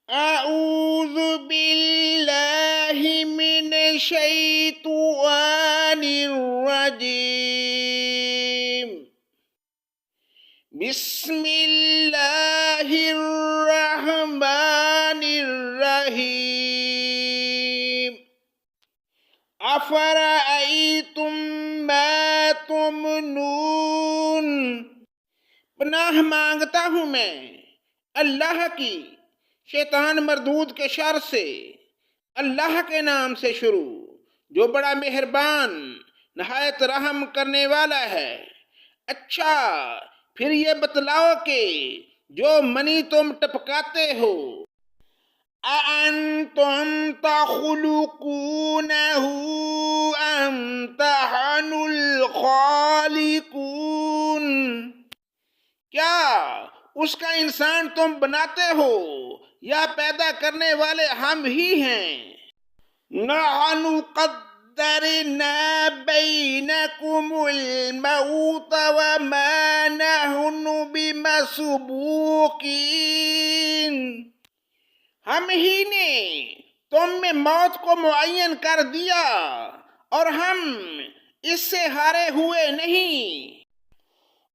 اعوذ باللہ من الشیطان الرجیم بسم اللہ الرحمن الرحیم افرأیتم ما تمنون، پناہ مانگتا ہوں میں اللہ کی شیطان مردود کے شر سے، اللہ کے نام سے شروع جو بڑا مہربان نہایت رحم کرنے والا ہے۔ اچھا پھر یہ بتلاؤ کہ جو منی تم ٹپکاتے ہو، اَأَنتُمْ تَخْلُقُونَهُ أَمْ نَحْنُ الْخَالِقُونَ، کیا اس کا انسان تم بناتے ہو یا پیدا کرنے والے ہم ہی ہیں؟ نَحْنُ قَدَّرْنَا بَيْنَكُمُ الْمَوْتَ وَمَا نَحْنُ بِمَسْبُوقِينَ، ہم ہی نے تم میں موت کو معین کر دیا اور ہم اس سے ہارے ہوئے نہیں۔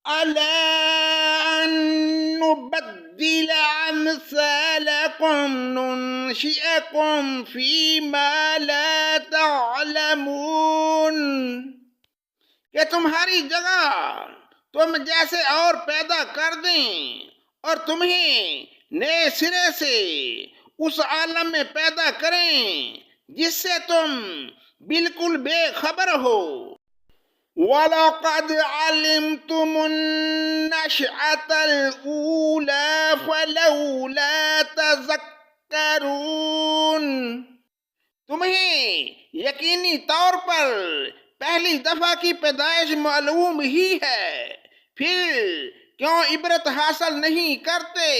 أَلَا أَن نُبَدِّلَ أَمْثَالَكُمْ نُنشِئَكُمْ فِيمَا لَا تَعْلَمُونَ، کہ تمہاری جگہ تم جیسے اور پیدا کر دیں اور تمہیں نئے سرے سے اس عالم میں پیدا کریں جس سے تم بالکل بے خبر ہو۔ وَلَقَدْ عَلِمْتُمُ النَّشْأَةَ الْأُولَى فَلَوْلَا تَذَكَّرُونَ، تمہیں یقینی طور پر پہلی دفعہ کی پیدائش معلوم ہی ہے، پھر کیوں عبرت حاصل نہیں کرتے؟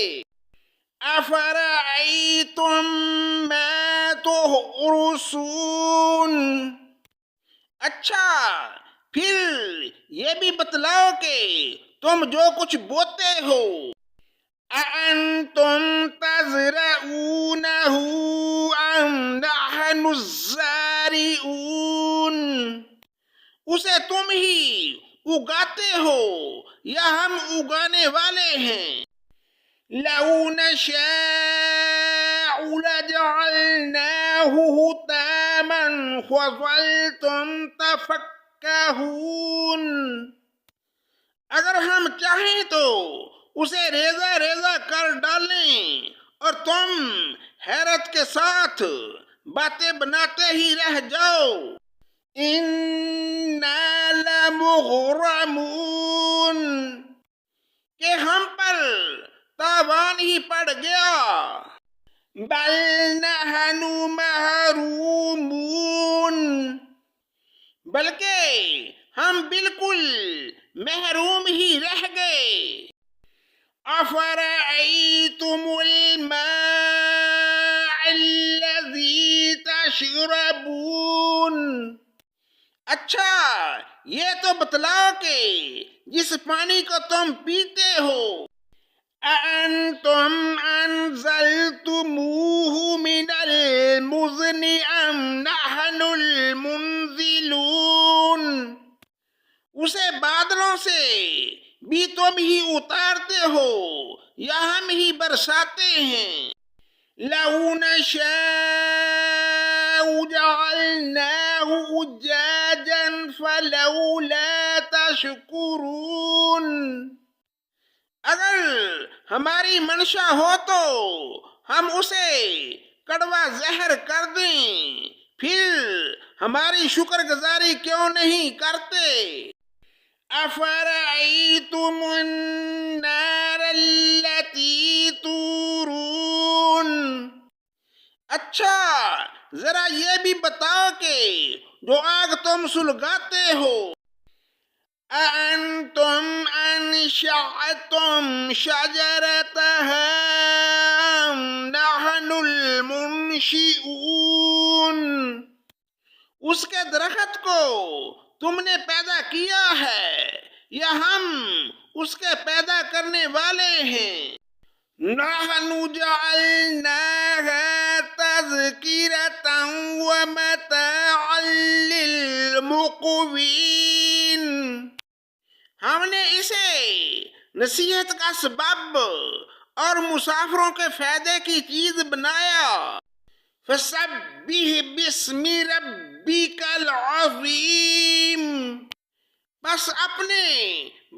أَفَرَأَيْتُم مَّا تُحْرُثُونَ، اچھا پھر یہ بھی بتلاؤ کہ تم جو کچھ بوتے ہو، أَأَنتُمْ تَزْرَعُونَهُ أَمْ نَحْنُ الزَّارِعُونَ، اسے تم ہی اگاتے ہو یا ہم اگانے والے ہیں؟ لَوْ نَشَاءُ لَجَعَلْنَاهُ حُطَامًا فَظَلْتُمْ تَفَكَّهُونَ، اگر ہم چاہیں تو اسے ریزہ ریزہ کر ڈالیں اور تم حیرت کے ساتھ باتیں بناتے ہی رہ جاؤ۔ اِنَّا لَمُغْرَمُونَ، کہ ہم پر تاوان ہی پڑ گیا۔ بَلْ نَحْنُ مَحْرُومُونَ، بلکہ ہم بالکل محروم ہی رہ گئے۔ أَفَرَأَيْتُمُ الْمَاءَ الَّذِي تَشْرَبُونَ، اچھا یہ تو بتلاؤ کہ جس پانی کو تم پیتے ہو، أَأَنتُمْ أَنزَلْتُمُوهُ مِنَ الْمُزْنِ أَمْ نَحْنُ الْمُنزِلُونَ، اسے بادلوں سے بھی تم ہی اتارتے ہو یا ہم ہی برساتے ہیں؟ لَوْ نَشَاءُ جَعَلْنَاهُ أُجَاجًا فَلَوْلَا تَشْكُرُونَ، اگر ہماری منشا ہو تو ہم اسے کڑوا زہر کر دیں، پھر ہماری شکر گزاری کیوں نہیں کرتے؟ أَفَرَأَيْتُمُ النَّارَ الَّتِي تُورُونَ، اچھا ذرا یہ بھی بتاؤ کہ جو آگ تم سلگاتے ہو، أَأَنتُمْ أَنشَأْتُمْ شَجَرَتَهَا أَمْ نَحْنُ الْمُنشِئُونَ، اس کے درخت کو تم نے پیدا کیا ہے یا ہم اس کے پیدا کرنے والے ہیں؟ نَحْنُ جَعَلْنَا تذکرة ومتاعا للمقوین، ہم نے اسے نصیحت کا سبب اور مسافروں کے فائدے کی چیز بنایا۔ فَسَبِّحْ بِاسْمِ رَبِّكَ الْعَظِيمِ، بس اپنے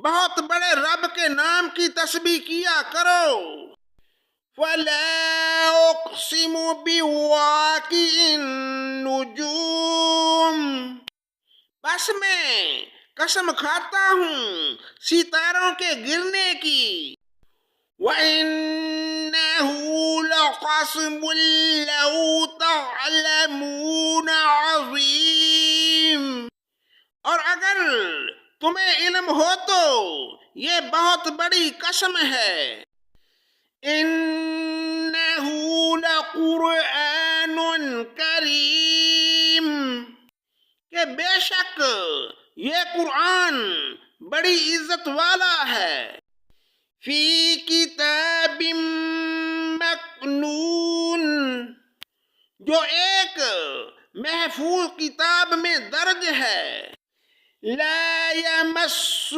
بہت بڑے رب کے نام کی تسبیح کیا کرو۔ وَلَا أُقْسِمُ بِمَوَاقِعِ النُّجُومِ، بس میں قسم کھاتا ہوں ستاروں کے گرنے کی۔ وَإِنَّهُ لَقَسَمٌ لَوْ تَعْلَمُونَ عَظِيمٌ، اور اگر تمہیں علم ہو تو یہ بہت بڑی قسم ہے۔ إِنَّهُ لَقُرْآنٌ کریم، کہ بے شک یہ قرآن بڑی عزت والا ہے۔ فی کتاب مکنون، جو ایک محفوظ کتاب میں درج ہے۔ لا یمسہ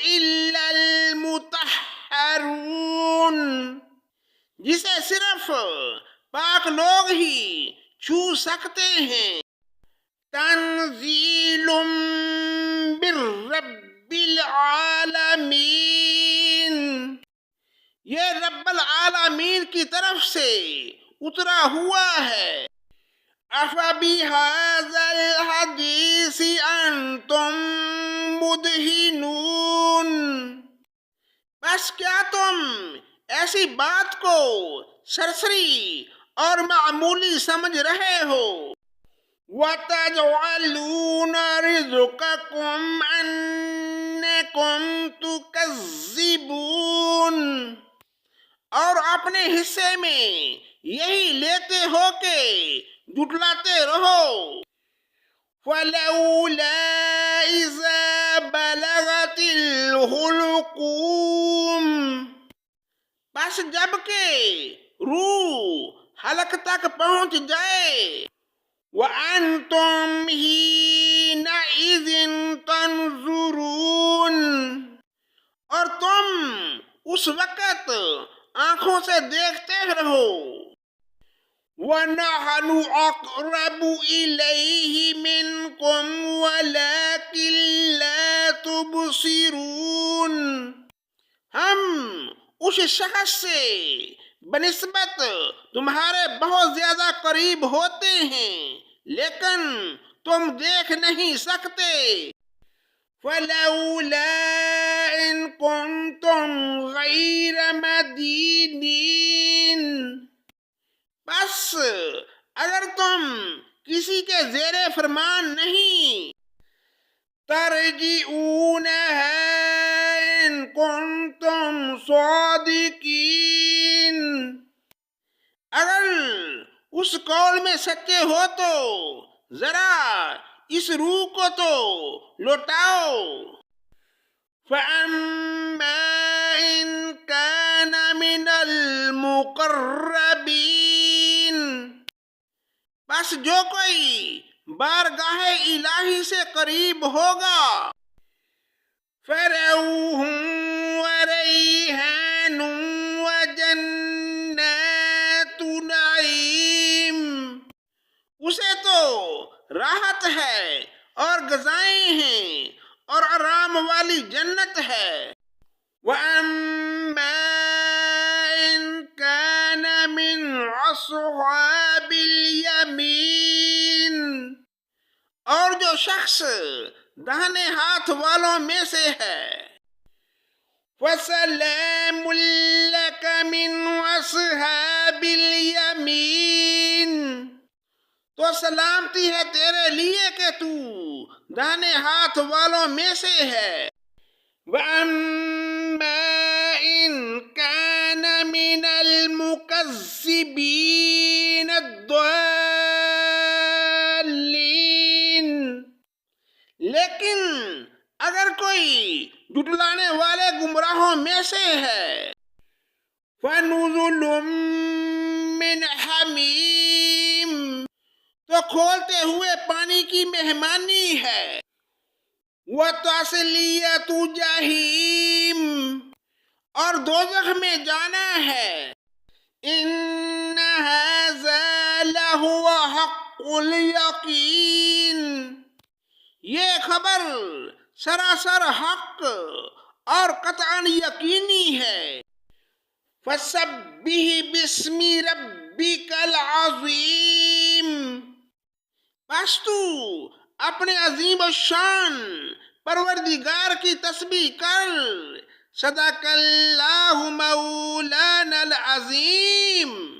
الا المطہرون، جسے صرف پاک لوگ ہی چھو سکتے ہیں۔ تنزیل من رب العالمین، یہ رب العالمین کی طرف سے اترا ہوا ہے۔ افبہذا الحدیث انتم مدہنون، بس کیا تم ایسی بات کو سرسری اور معمولی سمجھ رہے ہو۔ وَتَجْعَلُونَ رِزْقَكُمْ أَنَّكُمْ تُكَذِّبُونَ، اور اپنے حصے میں یہی لیتے ہو کہ جھٹلاتے رہو۔ فَلَوْلَا إِذَا بَلَغَتِ الْحُلْقُومَ، بس جب کہ روح حلق تک پہنچ جائے۔ وَأَنْتُمْ حِينَئِذٍ تَنْظُرُونَ، اور تم اس وقت آنکھوں سے دیکھتے رہو۔ وَنَحْنُ أَقْرَبُ إِلَيْهِ مِنْكُمْ وَلَكِنْ لَا تُبْصِرُونَ، ہم اس شخص سے بنسبت تمہارے بہت زیادہ قریب ہوتے ہیں لیکن تم دیکھ نہیں سکتے۔ فَلَوْلَا إِن كُنتُمْ غَيْرَ مَدِينِينَ، بس اگر تم کسی کے زیر فرمان نہیں۔ تَرْجِعُونَهَا إِن كُنتُمْ صَادِقِينَ، اگر اس قول میں سچے ہو تو ذرا اس روح کو تو لوٹاؤ۔ فَأَمَّا إِن كَانَ مِنَ الْمُقَرَّبِينَ، بس جو کوئی بارگاہ الہی سے قریب ہوگا۔ فَرَوْحٌ وَرَيْحَانٌ وَجَنَّاتُ نَعِيمٍ، اسے تو راحت ہے اور غذائیں ہیں اور آرام والی جنت ہے۔ وَأَمَّا إِن كَانَ مِنْ أَصْحَابِ الْيَمِينِ، اور جو شخص داہنے ہاتھ والوں میں سے ہے۔ فَسَلَامٌ لَكَ مِنْ أَصْحَابِ الْيَمِينِ، تو سلامتی ہے تیرے لیے کہ تو داہنے ہاتھ والوں میں سے ہے۔ وَأَمَّا إِن كَانَ مِنَ الْمُكَذِّبِينَ الضَّالِّينَ، لیکن اگر کوئی جھٹلانے والے گمراہوں میں سے ہے۔ فَنُزُلٌ مِّنْ حَمِيمٍ، کھولتے ہوئے پانی کی مہمانی ہے۔ وَتَصْلِيَةُ جَحِيمٍ، اور دوزخ میں جانا ہے۔ إِنَّ هَذَا لَهُوَ حَقُّ الْيَقِينِ، یہ خبر سراسر حق اور قطعاً یقینی ہے۔ فَسَبِّحْ بِاسْمِ رَبِّكَ الْعَظِيمِ، پس تو اپنے عظیم الشان پروردگار کی تسبیح کر۔ صدق اللہ مولانا العظیم۔